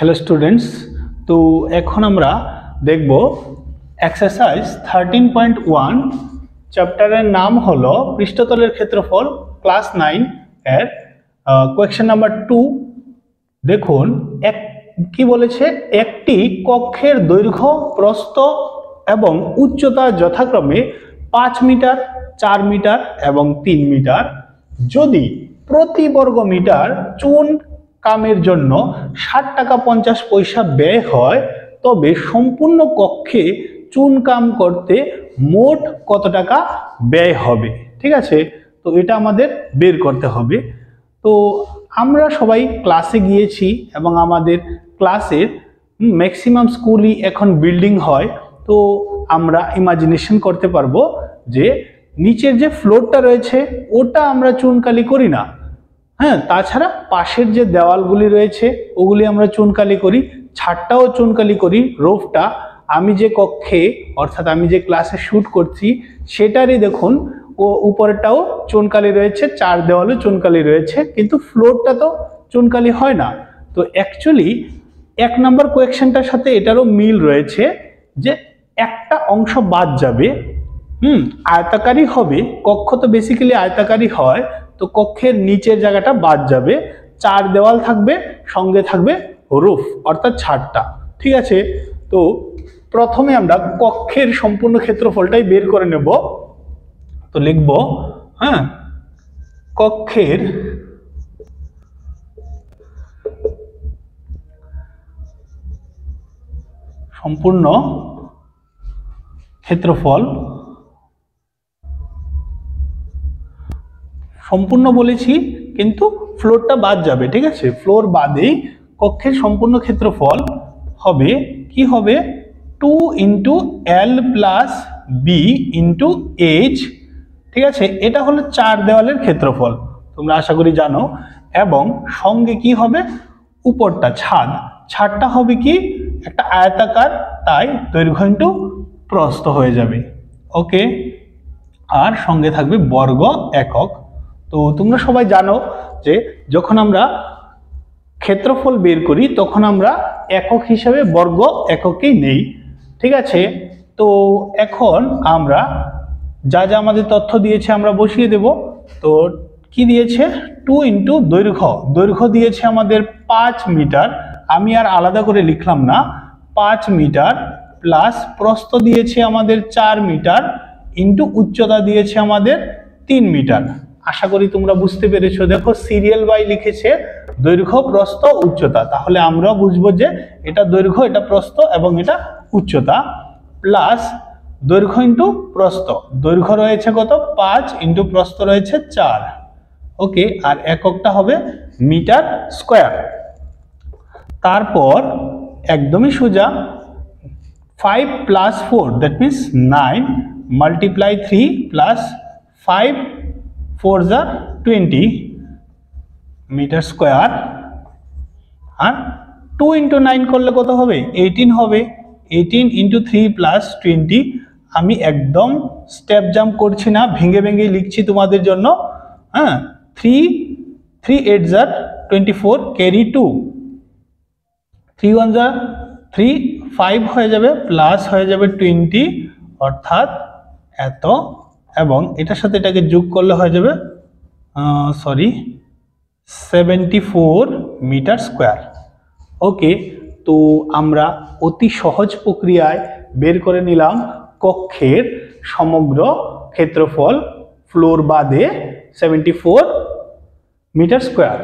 Hello students, তো এখন আমরা দেখব এক্সারসাইজ 13.1 চ্যাপ্টারের নাম হলো পৃষ্ঠতলের ক্ষেত্রফল ক্লাস 9 এর কোয়েশ্চেন নাম্বার 2। দেখুন কি বলেছে, একটি কক্ষের দৈর্ঘ্য, প্রস্থ এবং উচ্চতা যথাক্রমে 5 মিটার, 4 মিটার এবং 3 মিটার। যদি প্রতি বর্গ মিটার চুন কামের জন্য 60 টাকা 50 পয়সা ব্যয় হয়, তবে সম্পূর্ণ কক্ষে চুন কাম করতে মোট কত টাকা ব্যয় হবে। ঠিক আছে, তো এটা আমাদের বের করতে হবে। তো আমরা সবাই ক্লাসে গিয়েছি এবং আমাদের ক্লাসের ম্যাক্সিমাম স্কুলই এখন বিল্ডিং হয়। তো আমরা ইমাজিনেশন করতে পারবো যে নিচের যে ফ্লোরটা রয়েছে ওটা আমরা চুনকালি করি না, হ্যাঁ, তাছাড়া পাশের যে দেওয়ালগুলি রয়েছে ওগুলি আমরা চুনকালি করি, ছাদটাও চুনকালি করি, রুফটা। আমি যে কক্ষে অর্থাৎ আমি যে ক্লাসে শ্যুট করছি সেটারই দেখুন ও উপরেরটাও চুনকালি রয়েছে, চার দেওয়ালে চুনকালি রয়েছে, কিন্তু ফ্লোরটা তো চুনকালি হয় না। তো অ্যাকচুয়ালি 1 নম্বর কোয়েশ্চেনটার সাথে এটারও মিল রয়েছে যে একটা অংশ বাদ যাবে, আয়তাকারী হবে, কক্ষ তো বেসিক্যালি আয়তাকারী হয়, তো কক্ষের নিচের জায়গাটা বাদ যাবে, চার দেওয়াল থাকবে, সঙ্গে থাকবে রুফ অর্থাৎ ছাদটা। ঠিক আছে, তো প্রথমে আমরা কক্ষের সম্পূর্ণ ক্ষেত্রফলটাই বের করে নেব। তো লিখব, হ্যাঁ, কক্ষের সম্পূর্ণ ক্ষেত্রফল, সম্পূর্ণ বলেছি কিন্তু ফ্লোরটা বাদ যাবে। ঠিক আছে, ফ্লোর বাদেই কক্ষের সম্পূর্ণ ক্ষেত্রফল হবে কি হবে 2 into L plus B into H. ঠিক আছে, এটা হলো চার দেওয়ালের ক্ষেত্রফল, তোমরা আশা করি জানো। এবং সঙ্গে কি হবে, উপরটা ছাদটা হবে কি একটা আয়তাকার, তাই দৈর্ঘ্য ইন্টু প্রস্থ হয়ে যাবে। ওকে, আর সঙ্গে থাকবে বর্গ একক। তো তোমরা সবাই জানো যে যখন আমরা ক্ষেত্রফল বের করি তখন আমরা একক হিসাবে বর্গ এককেই নেই। ঠিক আছে, তো এখন আমরা যা যা আমাদের তথ্য দিয়েছে আমরা বসিয়ে দেব। তো কি দিয়েছে, 2 ইন্টু দৈর্ঘ্য দিয়েছে আমাদের 5 মিটার, আমি আর আলাদা করে লিখলাম না, 5 মিটার প্লাস প্রস্থ দিয়েছে আমাদের 4 মিটার ইন্টু উচ্চতা দিয়েছে আমাদের 3 মিটার। আশা করি তোমরা বুঝতে পেরেছো। দেখো সিরিয়াল বাই লিখেছে দৈর্ঘ্য, প্রস্থ, উচ্চতা, তাহলে আমরাও বুঝবো যে এটা দৈর্ঘ্য, এটা প্রস্থ এবং এটা উচ্চতা। প্লাস দৈর্ঘ্য ইন্টু প্রস্থ, দৈর্ঘ্য রয়েছে কত 5 ইন্টু প্রস্থ রয়েছে 4। ওকে, আর এককটা হবে মিটার স্কোয়ার। তারপর একদমই সোজা 5 plus 4 that means 9 multiply 3 plus 5 4 যা 20 মিটার স্কোয়ার। আর 2 ইন্টু 9 করলে কত হবে 18 হবে, 18 ইন্টু 3 প্লাস 20। আমি একদম স্টেপ জাম্প করছি না, ভেঙে ভেঙে লিখছি তোমাদের জন্য। হ্যাঁ, 3 8 যা 24 ক্যারি 2, 3 1 যা 3 5 হয়ে যাবে, প্লাস হয়ে যাবে 20 অর্থাৎ এত, এবং এটার সাথে এটাকে যোগ করলে হয়ে যাবে 74 মিটার স্কোয়ার। ওকে, তো আমরা অতি সহজ প্রক্রিয়ায় বের করে নিলাম কক্ষের সমগ্র ক্ষেত্রফল ফ্লোর বাদে 74 মিটার স্কোয়ার।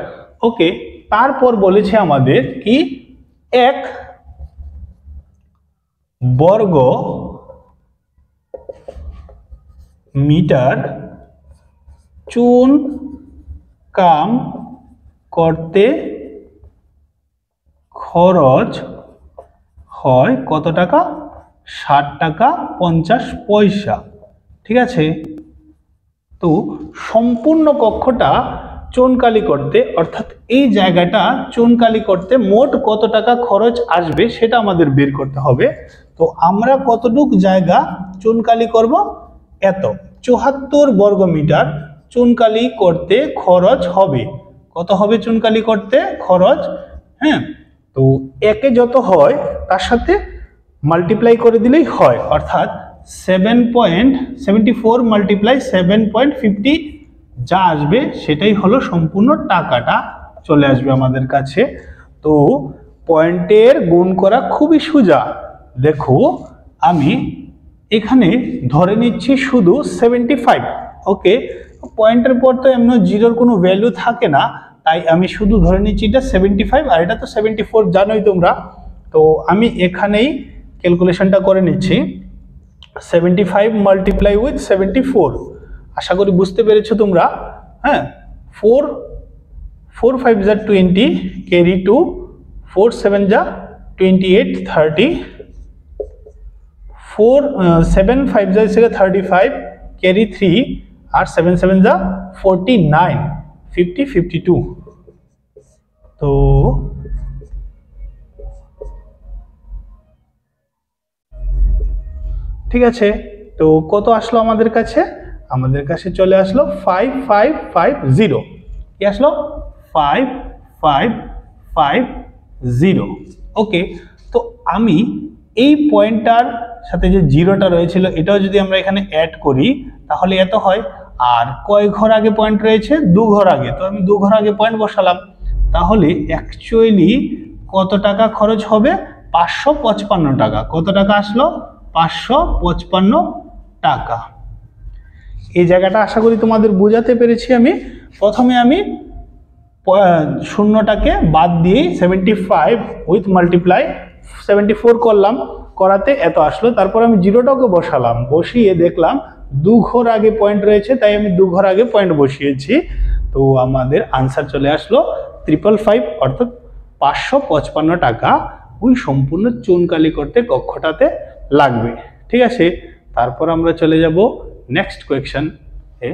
ওকে, তারপর বলেছে আমাদের কি এক বর্গ মিটার চুন কাম করতে খরচ হয় কত টাকা, 60 টাকা 50 পয়সা। ঠিক আছে, তো সম্পূর্ণ কক্ষটা চুনকালি করতে অর্থাৎ এই জায়গাটা চুনকালি করতে মোট কত টাকা খরচ আসবে সেটা আমাদের বের করতে হবে। তো আমরা কতটুক জায়গা চুনকালি করব, এত 74 বর্গ মিটার চুনকালি করতে খরচ হবে। কত হবে চুনকালি করতে খরচ, হ্যাঁ, তো একে যত হয় তার সাথে মাল্টিপ্লাই করে দিলেই হয়, অর্থাৎ 7.74 মাল্টিপ্লাই 7.50 যা আসবে সেটাই হলো সম্পূর্ণ টাকাটা চলে আসবে আমাদের কাছে। তো পয়েন্টের গুণ করা খুবই সোজা। দেখো আমি এখানে ধরে নিচ্ছি শুধু 75। ওকে, পয়েন্টের পর তো এমন জিরোর কোনো ভ্যালু থাকে না, তাই আমি শুধু ধরে নিচ্ছি এটা 75 আর এটা তো 74 জানোই তোমরা। তো আমি এখানেই ক্যালকুলেশনটা করে নিচ্ছি 75 মাল্টিপ্লাই উইথ 74। আশা করি বুঝতে পেরেছো তোমরা। হ্যাঁ, 4 5 যা 20 ক্যারি 2, 4 7 যা 28 30, 7 5 যা 35 ক্যারি 3 আর 7 7 যা 49 50 52। তো ঠিক আছে, তো কত আসলো আমাদের কাছে? আমাদের কাছে চলে আসলো 5550। কি আসলো? 5550। ওকে, তো আমি এই পয়েন্টটার সাথে যে জিরোটা রয়েছিল এটাও যদি আমরা এখানে অ্যাড করি তাহলে এত হয়। আর কয় ঘর আগে পয়েন্ট রয়েছে? 2 ঘর আগে, তো আমি 2 ঘর আগে পয়েন্ট বসালাম। তাহলে অ্যাকচুয়ালি কত টাকা খরচ হবে? 555 টাকা। কত টাকা আসলো? 555 টাকা। এই জায়গাটা আশা করি তোমাদের বোঝাতে পেরেছি আমি। প্রথমে আমি শূন্যটাকে বাদ দিয়ে 75 উইথ মাল্টিপ্লাই 74 করলাম, করাতে এত আসলো। তারপর আমি জিরোটাকে বসালাম, বসিয়ে দেখলাম 2 ঘর আগে পয়েন্ট রয়েছে, তাই আমি 2 ঘর আগে পয়েন্ট বসিয়েছি। তো আমাদের আনসার চলে আসলো 555, অর্থাৎ 555 টাকা ওই সম্পূর্ণ চুনকালি করতে কক্ষটাতে লাগবে। ঠিক আছে, তারপর আমরা চলে যাব নেক্সট কোয়েশ্চন এ।